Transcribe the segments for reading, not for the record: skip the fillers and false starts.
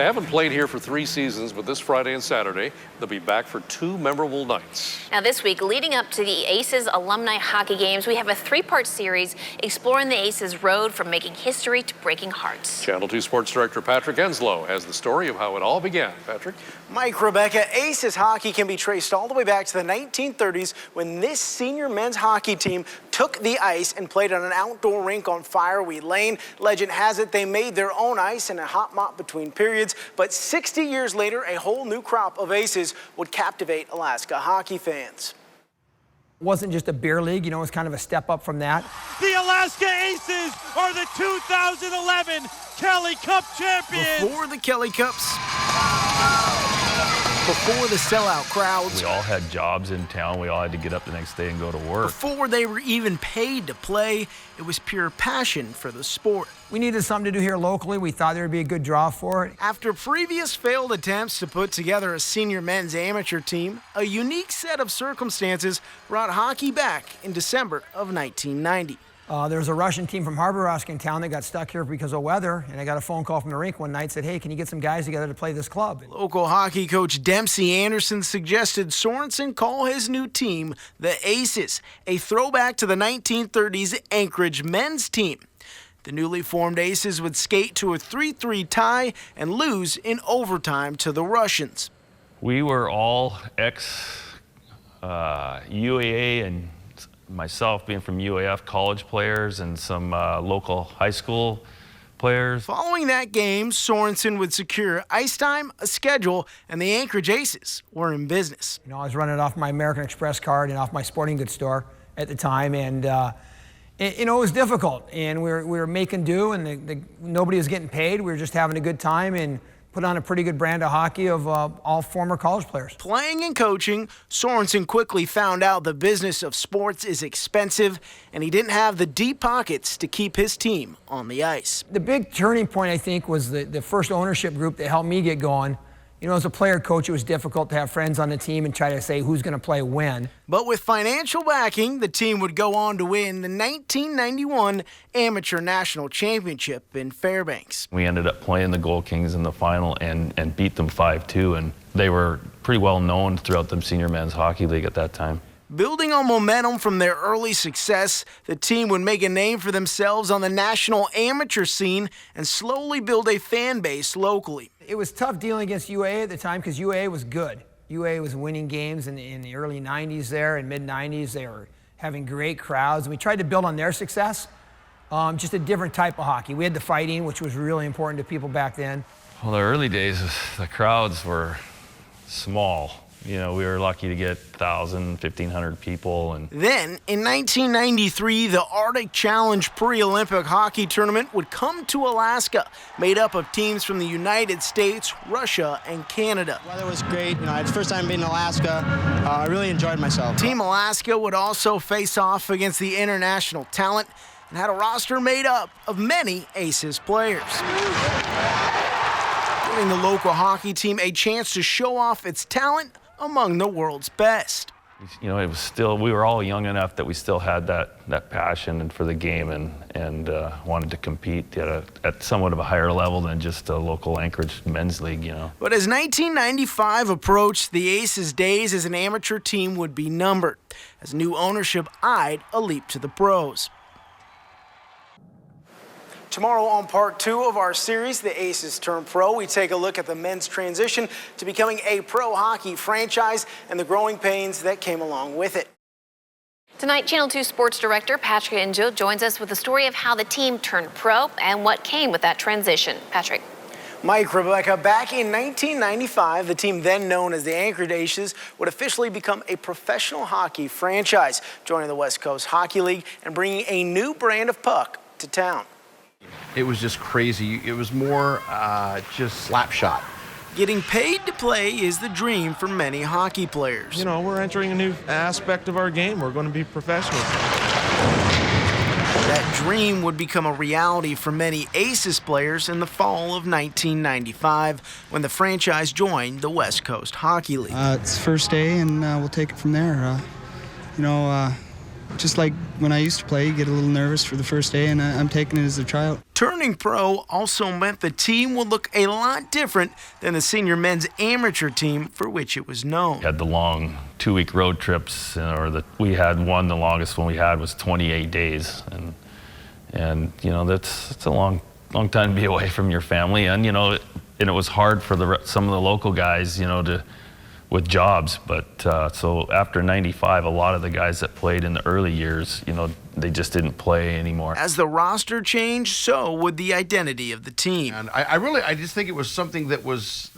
they haven't played here for 3 seasons, but this Friday and Saturday, they'll be back for 2 memorable nights. Now this week, leading up to the Aces alumni hockey games, we have a 3-part series exploring the Aces road from making history to breaking hearts. Channel 2 Sports Director Patrick Enslow has the story of how it all began. Patrick? Mike, Rebecca, Aces hockey can be traced all the way back to the 1930s when this senior men's hockey team took the ice and played on an outdoor rink on Fireweed Lane. Legend has it they made their own ice and a hot mop between periods, but 60 years later, a whole new crop of Aces would captivate Alaska hockey fans. It wasn't just a beer league, you know, it was kind of a step up from that. The Alaska Aces are the 2011 Kelly Cup champions. Before the Kelly Cups, before the sellout crowds, we all had jobs in town. We all had to get up the next day and go to work. Before they were even paid to play, it was pure passion for the sport. We needed something to do here locally. We thought there would be a good draw for it. After previous failed attempts to put together a senior men's amateur team, a unique set of circumstances brought hockey back in December of 1990. There was a Russian team from Harbor Rosk in town that got stuck here because of weather, and I got a phone call from the rink one night, said, hey, can you get some guys together to play this club? Local hockey coach Dempsey Anderson suggested Sorensen call his new team the Aces, a throwback to the 1930s Anchorage men's team. The newly formed Aces would skate to a 3-3 tie and lose in overtime to the Russians. We were all ex-UAA and myself being from UAF college players and some local high school players. Following that game, Sorensen would secure ice time, a schedule, and the Anchorage Aces were in business. You know, I was running off my American Express card and off my sporting goods store at the time, and it was difficult, and we were making do, and nobody was getting paid. We were just having a good time and put on a pretty good brand of hockey of all former college players. Playing and coaching, Sorensen quickly found out the business of sports is expensive, and he didn't have the deep pockets to keep his team on the ice. The big turning point, I think, was the first ownership group that helped me get going. You know, as a player coach, it was difficult to have friends on the team and try to say who's going to play when. But with financial backing, the team would go on to win the 1991 Amateur National Championship in Fairbanks. We ended up playing the Gold Kings in the final and beat them 5-2, and they were pretty well known throughout the senior men's hockey league at that time. Building on momentum from their early success, the team would make a name for themselves on the national amateur scene and slowly build a fan base locally. It was tough dealing against UAA at the time because UAA was good. UAA was winning games in the early 90s there and mid-90s. They were having great crowds. We tried to build on their success, just a different type of hockey. We had the fighting, which was really important to people back then. Well, the early days, the crowds were small. You know, we were lucky to get 1,000, 1,500 people. And then, in 1993, the Arctic Challenge pre-Olympic hockey tournament would come to Alaska, made up of teams from the United States, Russia, and Canada. The weather was great. You know, it's the first time being in Alaska. I really enjoyed myself. Team Alaska would also face off against the international talent and had a roster made up of many Aces players, giving the local hockey team a chance to show off its talent among the world's best. you know, it was still, we were all young enough that we still had that passion for the game and wanted to compete at somewhat of a higher level than just a local Anchorage men's league, you know. But as 1995 approached, the Aces' days as an amateur team would be numbered, as new ownership eyed a leap to the pros. Tomorrow on part 2 of our series, The Aces Turn Pro, we take a look at the men's transition to becoming a pro hockey franchise and the growing pains that came along with it. Tonight, Channel 2 Sports Director Patrick Enslow joins us with the story of how the team turned pro and what came with that transition. Patrick. Mike, Rebecca, back in 1995, the team then known as the Anchorage Aces would officially become a professional hockey franchise, joining the West Coast Hockey League and bringing a new brand of puck to town. It was just crazy. It was more just slap shot. Getting paid to play is the dream for many hockey players. You know, we're entering a new aspect of our game. We're going to be professionals. That dream would become a reality for many Aces players in the fall of 1995 when the franchise joined the West Coast Hockey League. It's first day, and we'll take it from there. Just like when I used to play, you get a little nervous for the first day, and I'm taking it as a tryout. Turning pro also meant the team would look a lot different than the senior men's amateur team for which it was known. We had the long 2-week road trips, we had one, the longest one we had was 28 days. And you know, it's a long time to be away from your family. And, you know, and it was hard for some of the local guys, you know, with jobs. But so after 95, a lot of the guys that played in the early years, you know, they just didn't play anymore. As the roster changed, so would the identity of the team. And I just think it was something that was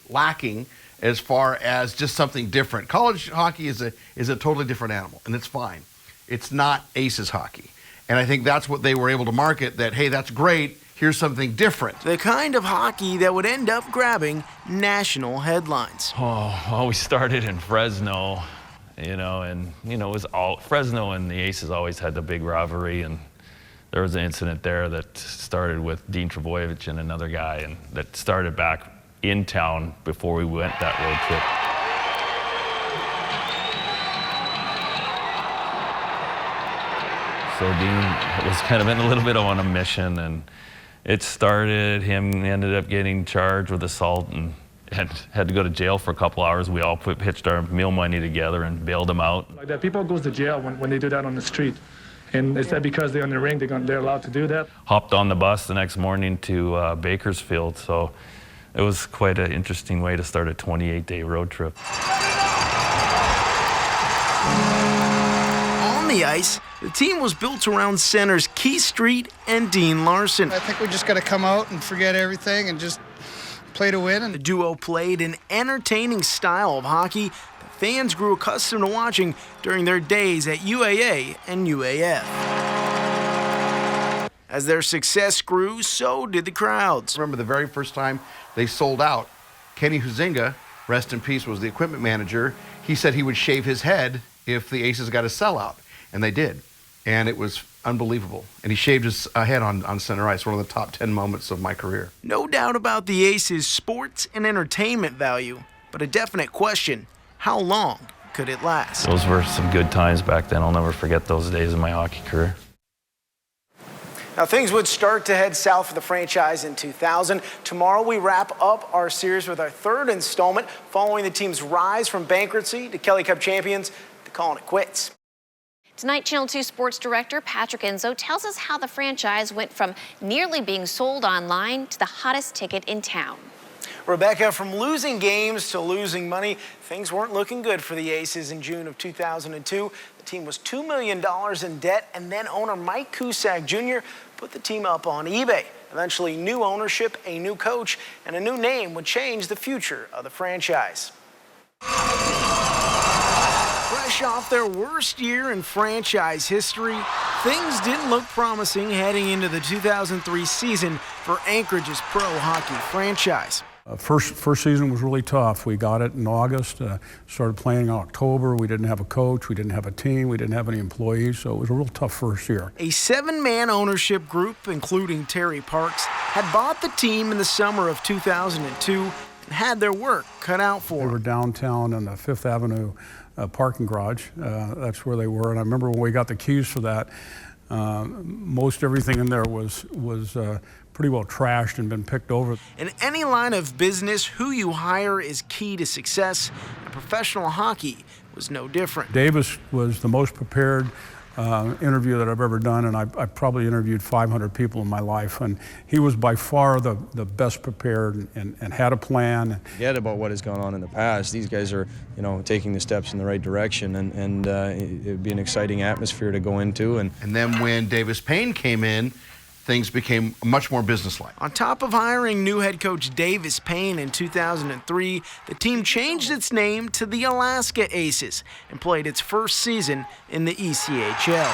lacking as far as just something different. College hockey is a totally different animal, and it's fine. It's not Aces hockey. And I think that's what they were able to market, that, hey, that's great, here's something different. The kind of hockey that would end up grabbing national headlines. Oh, well, we started in Fresno, you know, and, you know, it was all Fresno and the Aces always had the big rivalry, and there was an incident there that started with Dean Trebojevic and another guy, and that started back in town before we went that road trip. So Dean was kind of in a little bit on a mission, and it started, he ended up getting charged with assault and had to go to jail for a couple hours. We all pitched our meal money together and bailed him out. Like that, people goes to jail when they do that on the street. And is that because they're in the ring, they're allowed to do that? Hopped on the bus the next morning to Bakersfield, so it was quite an interesting way to start a 28-day road trip. On the ice, the team was built around centers Keith Street and Dean Larson. I think we just got to come out and forget everything and just play to win. The duo played an entertaining style of hockey that fans grew accustomed to watching during their days at UAA and UAF. As their success grew, so did the crowds. Remember the very first time they sold out, Kenny Huizinga, rest in peace, was the equipment manager. He said he would shave his head if the Aces got a sellout, and they did. And it was unbelievable. And he shaved his head on center ice, one of the top 10 moments of my career. No doubt about the Aces' sports and entertainment value, but a definite question, how long could it last? Those were some good times back then. I'll never forget those days in my hockey career. Now, things would start to head south for the franchise in 2000. Tomorrow, we wrap up our series with our third installment, following the team's rise from bankruptcy to Kelly Cup champions to calling it quits. Tonight, Channel 2 Sports Director Patrick Enzo tells us how the franchise went from nearly being sold online to the hottest ticket in town. Rebecca, from losing games to losing money, things weren't looking good for the Aces in June of 2002. The team was $2 million in debt, and then owner Mike Cusack Jr. put the team up on eBay. Eventually, new ownership, a new coach, and a new name would change the future of the franchise. Fresh off their worst year in franchise history, things didn't look promising heading into the 2003 season for Anchorage's pro hockey franchise. First season was really tough. We got it in August, started playing in October. We didn't have a coach, we didn't have a team, we didn't have any employees, so it was a real tough first year. A 7-man ownership group, including Terry Parks, had bought the team in the summer of 2002 and had their work cut out for them. They were downtown in the Fifth Avenue parking garage. That's where they were, and I remember when we got the keys for that, most everything in there was pretty well trashed and been picked over. In any line of business, who you hire is key to success, and professional hockey was no different. Davis was the most prepared interview that I've ever done, and I probably interviewed 500 people in my life, and he was by far the best prepared and had a plan. Forget about what has gone on in the past. These guys are, you know, taking the steps in the right direction, and it would be an exciting atmosphere to go into. And then when Davis Payne came in, things became much more businesslike. On top of hiring new head coach Davis Payne in 2003, the team changed its name to the Alaska Aces and played its first season in the ECHL.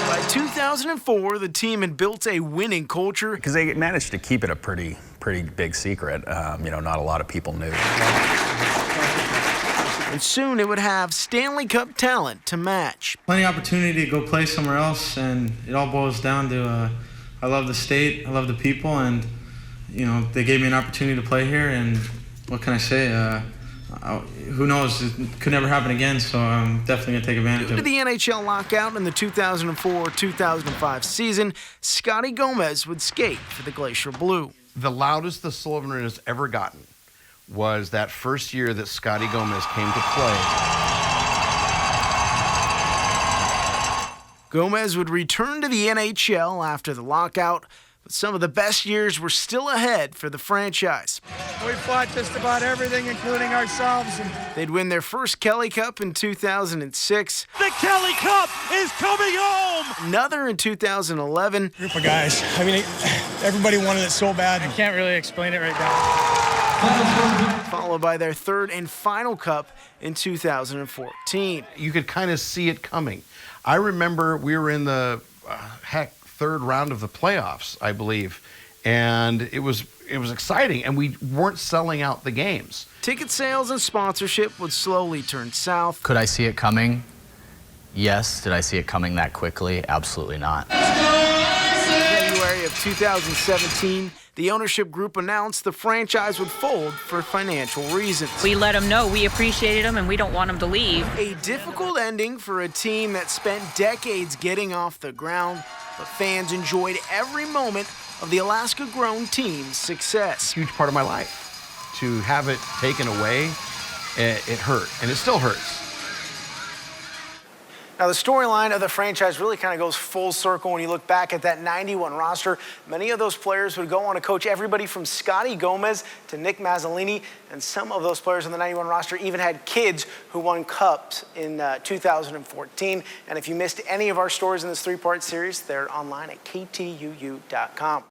By 2004, the team had built a winning culture. Because they managed to keep it a pretty big secret. You know, not a lot of people knew. And soon it would have Stanley Cup talent to match. Plenty of opportunity to go play somewhere else, and it all boils down to I love the state, I love the people, and you know, they gave me an opportunity to play here, and what can I say? who knows? It could never happen again, so I'm definitely going to take advantage Due of to it. the NHL lockout in the 2004-2005 season, Scotty Gomez would skate for the Glacier Blue. The loudest the Sullivan has ever gotten was that first year that Scotty Gomez came to play. Gomez would return to the NHL after the lockout, but some of the best years were still ahead for the franchise. We fought just about everything, including ourselves. They'd win their first Kelly Cup in 2006. The Kelly Cup is coming home! Another in 2011. Group of guys. I mean, everybody wanted it so bad. I can't really explain it right now. Followed by their third and final cup in 2014. You could kind of see it coming. I remember we were in the third round of the playoffs, I believe, and it was exciting, and we weren't selling out the games. Ticket sales and sponsorship would slowly turn south. Could I see it coming? Yes. Did I see it coming that quickly? Absolutely not. February of 2017, the ownership group announced the franchise would fold for financial reasons. We let them know we appreciated them and we don't want them to leave. A difficult ending for a team that spent decades getting off the ground, but fans enjoyed every moment of the Alaska-grown team's success. Huge part of my life. To have it taken away, it hurt, and it still hurts. Now, the storyline of the franchise really kind of goes full circle when you look back at that 91 roster. Many of those players would go on to coach everybody from Scotty Gomez to Nick Mazzolini, and some of those players on the 91 roster even had kids who won cups in 2014. And if you missed any of our stories in this three-part series, they're online at KTUU.com.